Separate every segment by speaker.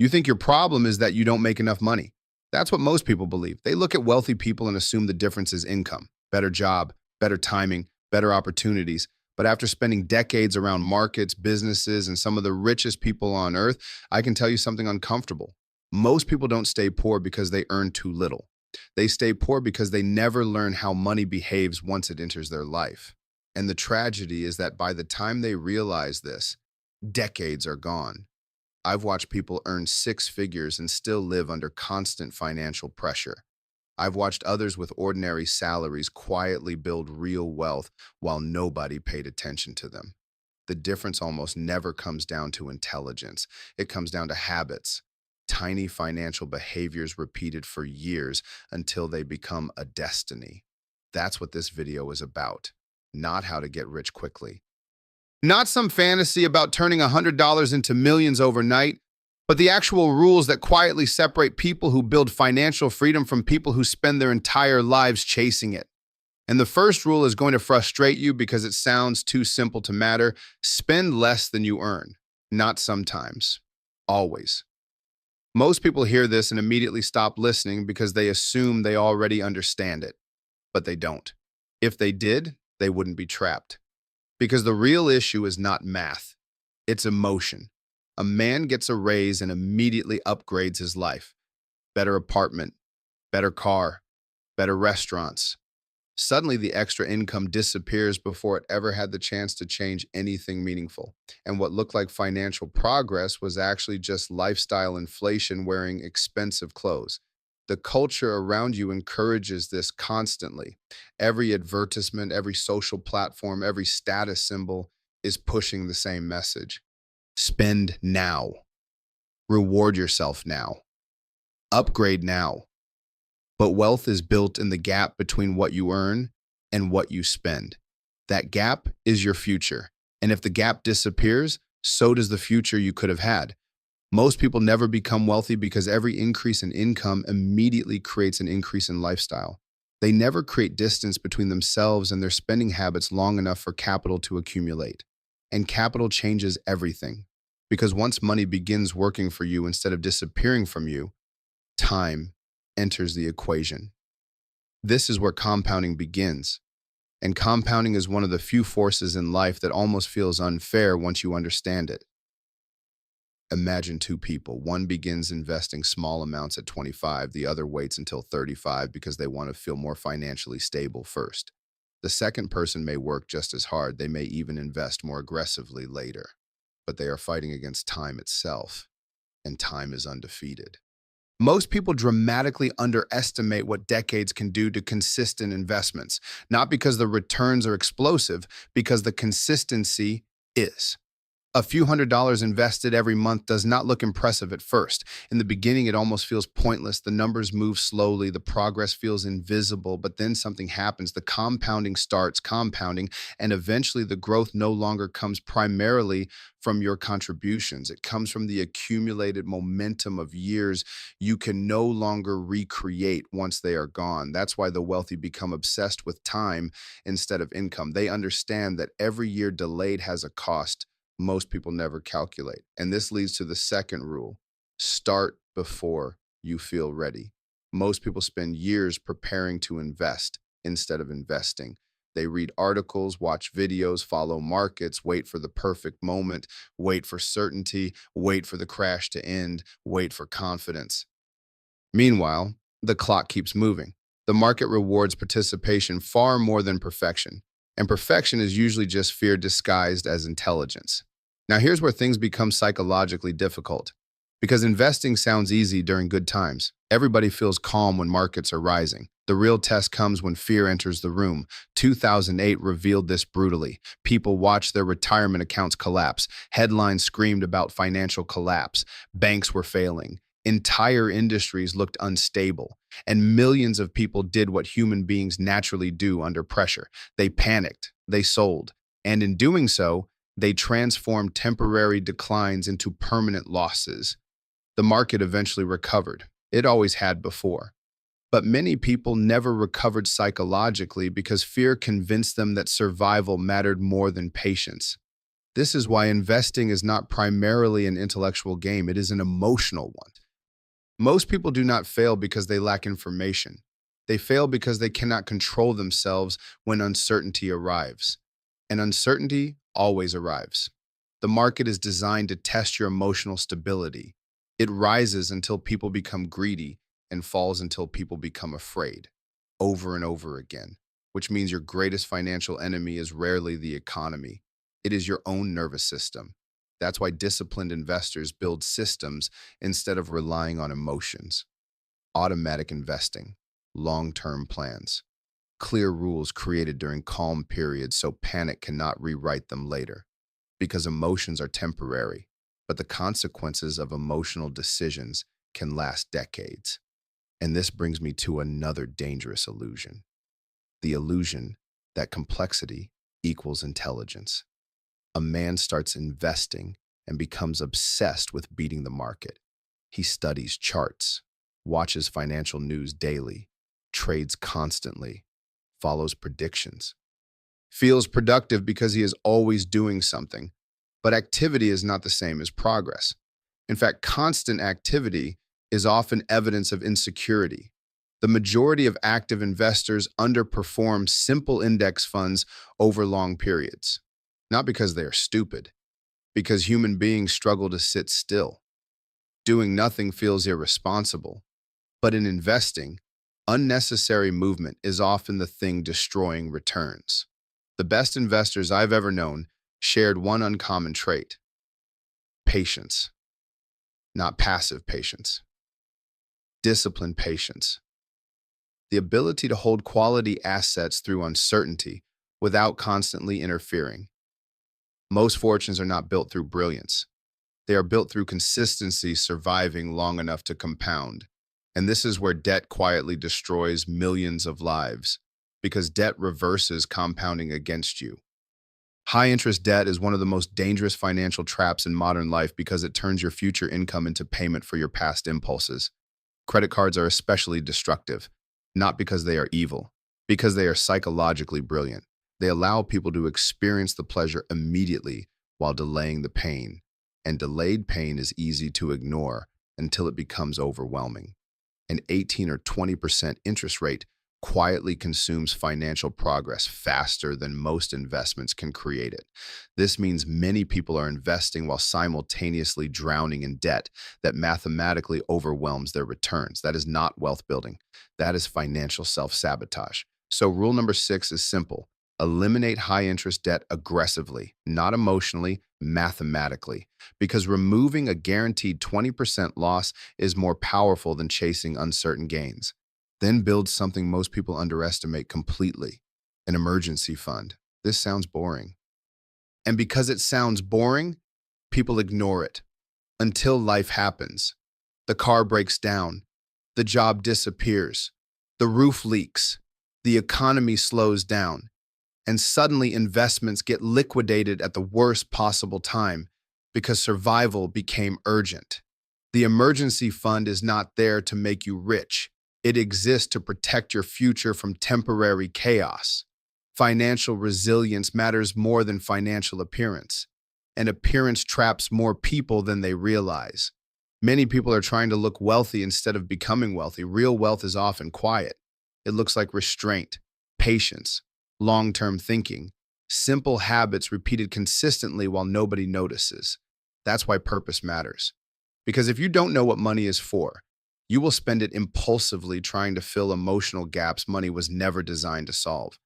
Speaker 1: You think your problem is that you don't make enough money. That's what most people believe. They look at wealthy people and assume the difference is income, better job, better timing, better opportunities. But after spending decades around markets, businesses, and some of the richest people on earth, I can tell you something uncomfortable. Most people don't stay poor because they earn too little. They stay poor because they never learn how money behaves once it enters their life. And the tragedy is that by the time they realize this, decades are gone. I've watched people earn six figures and still live under constant financial pressure. I've watched others with ordinary salaries quietly build real wealth while nobody paid attention to them. The difference almost never comes down to intelligence. It comes down to habits, tiny financial behaviors repeated for years until they become a destiny. That's what this video is about, not how to get rich quickly. Not some fantasy about turning $100 into millions overnight, but the actual rules that quietly separate people who build financial freedom from people who spend their entire lives chasing it. And the first rule is going to frustrate you because it sounds too simple to matter. Spend less than you earn. Not sometimes. Always. Most people hear this and immediately stop listening because they assume they already understand it. But they don't. If they did, they wouldn't be trapped. Because the real issue is not math, it's emotion. A man gets a raise and immediately upgrades his life. Better apartment, better car, better restaurants. Suddenly the extra income disappears before it ever had the chance to change anything meaningful. And what looked like financial progress was actually just lifestyle inflation wearing expensive clothes. The culture around you encourages this constantly. Every advertisement, every social platform, every status symbol is pushing the same message. Spend now. Reward yourself now. Upgrade now. But wealth is built in the gap between what you earn and what you spend. That gap is your future. And if the gap disappears, so does the future you could have had. Most people never become wealthy because every increase in income immediately creates an increase in lifestyle. They never create distance between themselves and their spending habits long enough for capital to accumulate. And capital changes everything. Because once money begins working for you instead of disappearing from you, time enters the equation. This is where compounding begins. And compounding is one of the few forces in life that almost feels unfair once you understand it. Imagine two people. One begins investing small amounts at 25, the other waits until 35 because they want to feel more financially stable first. The second person may work just as hard. They may even invest more aggressively later. But they are fighting against time itself, and time is undefeated. Most people dramatically underestimate what decades can do to consistent investments, not because the returns are explosive, because the consistency is. A few $100s invested every month does not look impressive at first. In the beginning, it almost feels pointless. The numbers move slowly. The progress feels invisible, but then something happens. The compounding starts compounding, and eventually the growth no longer comes primarily from your contributions. It comes from the accumulated momentum of years you can no longer recreate once they are gone. That's why the wealthy become obsessed with time instead of income. They understand that every year delayed has a cost most people never calculate. And this leads to the second rule: start before you feel ready. Most people spend years preparing to invest instead of investing. They read articles, watch videos, follow markets, wait for the perfect moment, wait for certainty, wait for the crash to end, wait for confidence. Meanwhile, the clock keeps moving. The market rewards participation far more than perfection. And perfection is usually just fear disguised as intelligence. Now, here's where things become psychologically difficult. Because investing sounds easy during good times. Everybody feels calm when markets are rising. The real test comes when fear enters the room. 2008 revealed this brutally. People watched their retirement accounts collapse. Headlines screamed about financial collapse. Banks were failing. Entire industries looked unstable. And millions of people did what human beings naturally do under pressure. They panicked. They sold. And in doing so, they transformed temporary declines into permanent losses. The market eventually recovered. It always had before. But many people never recovered psychologically because fear convinced them that survival mattered more than patience. This is why investing is not primarily an intellectual game, it is an emotional one. Most people do not fail because they lack information. They fail because they cannot control themselves when uncertainty arrives. And uncertainty always arrives. The market is designed to test your emotional stability. It rises until people become greedy and falls until people become afraid, over and over again, which means your greatest financial enemy is rarely the economy. It is your own nervous system. That's why disciplined investors build systems instead of relying on emotions. Automatic investing, long-term plans, clear rules created during calm periods so panic cannot rewrite them later. Because emotions are temporary, but the consequences of emotional decisions can last decades. And this brings me to another dangerous illusion, the illusion that complexity equals intelligence. A man starts investing and becomes obsessed with beating the market. He studies charts, watches financial news daily, trades constantly, follows predictions, feels productive because he is always doing something. But activity is not the same as progress. In fact, constant activity is often evidence of insecurity. The majority of active investors underperform simple index funds over long periods, not because they are stupid, because human beings struggle to sit still. Doing nothing feels irresponsible. But in investing, unnecessary movement is often the thing destroying returns. The best investors I've ever known shared one uncommon trait: patience, not passive patience, disciplined patience, the ability to hold quality assets through uncertainty without constantly interfering. Most fortunes are not built through brilliance. They are built through consistency, surviving long enough to compound. And this is where debt quietly destroys millions of lives, because debt reverses compounding against you. High interest debt is one of the most dangerous financial traps in modern life because it turns your future income into payment for your past impulses. Credit cards are especially destructive, not because they are evil, because they are psychologically brilliant. They allow people to experience the pleasure immediately while delaying the pain. And delayed pain is easy to ignore until it becomes overwhelming. An 18 or 20% interest rate quietly consumes financial progress faster than most investments can create it. This means many people are investing while simultaneously drowning in debt that mathematically overwhelms their returns. That is not wealth building. That is financial self-sabotage. So rule number 6 is simple. Eliminate high interest debt aggressively, not emotionally, mathematically, because removing a guaranteed 20% loss is more powerful than chasing uncertain gains. Then build something most people underestimate completely: an emergency fund. This sounds boring. And because it sounds boring, people ignore it until life happens. The car breaks down, the job disappears, the roof leaks, the economy slows down, and suddenly investments get liquidated at the worst possible time because survival became urgent. The emergency fund is not there to make you rich. It exists to protect your future from temporary chaos. Financial resilience matters more than financial appearance, and appearance traps more people than they realize. Many people are trying to look wealthy instead of becoming wealthy. Real wealth is often quiet. It looks like restraint, patience, long-term thinking, simple habits repeated consistently while nobody notices. That's why purpose matters. Because if you don't know what money is for, you will spend it impulsively trying to fill emotional gaps money was never designed to solve.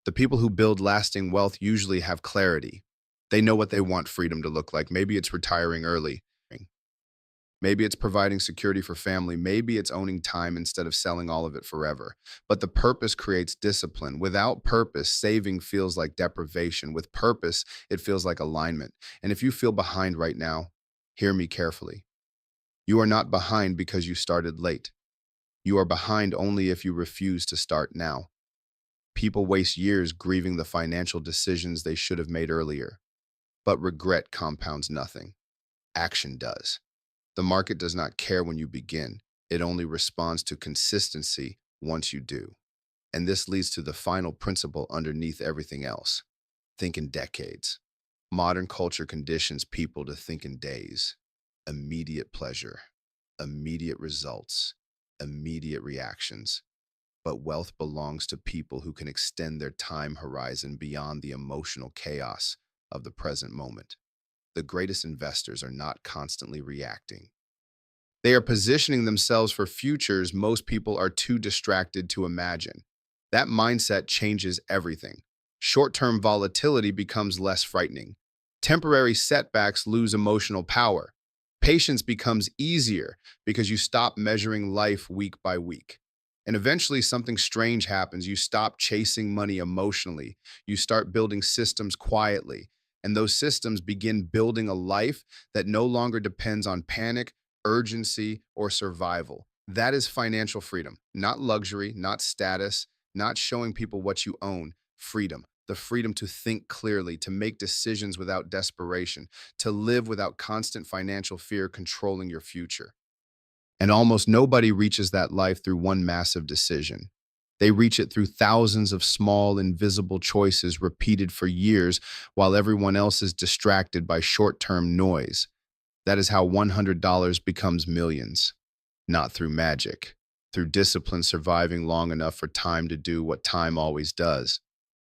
Speaker 1: The people who build lasting wealth usually have clarity. They know what they want freedom to look like. Maybe it's retiring early. Maybe it's providing security for family. Maybe it's owning time instead of selling all of it forever. But the purpose creates discipline. Without purpose, saving feels like deprivation. With purpose, it feels like alignment. And if you feel behind right now, hear me carefully. You are not behind because you started late. You are behind only if you refuse to start now. People waste years grieving the financial decisions they should have made earlier. But regret compounds nothing. Action does. The market does not care when you begin. It only responds to consistency once you do. And this leads to the final principle underneath everything else. Think in decades. Modern culture conditions people to think in days, immediate pleasure, immediate results, immediate reactions. But wealth belongs to people who can extend their time horizon beyond the emotional chaos of the present moment. The greatest investors are not constantly reacting. They are positioning themselves for futures most people are too distracted to imagine. That mindset changes everything. Short term volatility becomes less frightening. Temporary setbacks lose emotional power. Patience becomes easier because you stop measuring life week by week. And eventually, something strange happens. You stop chasing money emotionally. You start building systems quietly. And those systems begin building a life that no longer depends on panic, urgency, or survival. That is financial freedom, not luxury, not status, not showing people what you own. Freedom, the freedom to think clearly, to make decisions without desperation, to live without constant financial fear controlling your future. And almost nobody reaches that life through one massive decision. They reach it through thousands of small, invisible choices repeated for years while everyone else is distracted by short term noise. That is how $100 becomes millions, not through magic, through discipline surviving long enough for time to do what time always does.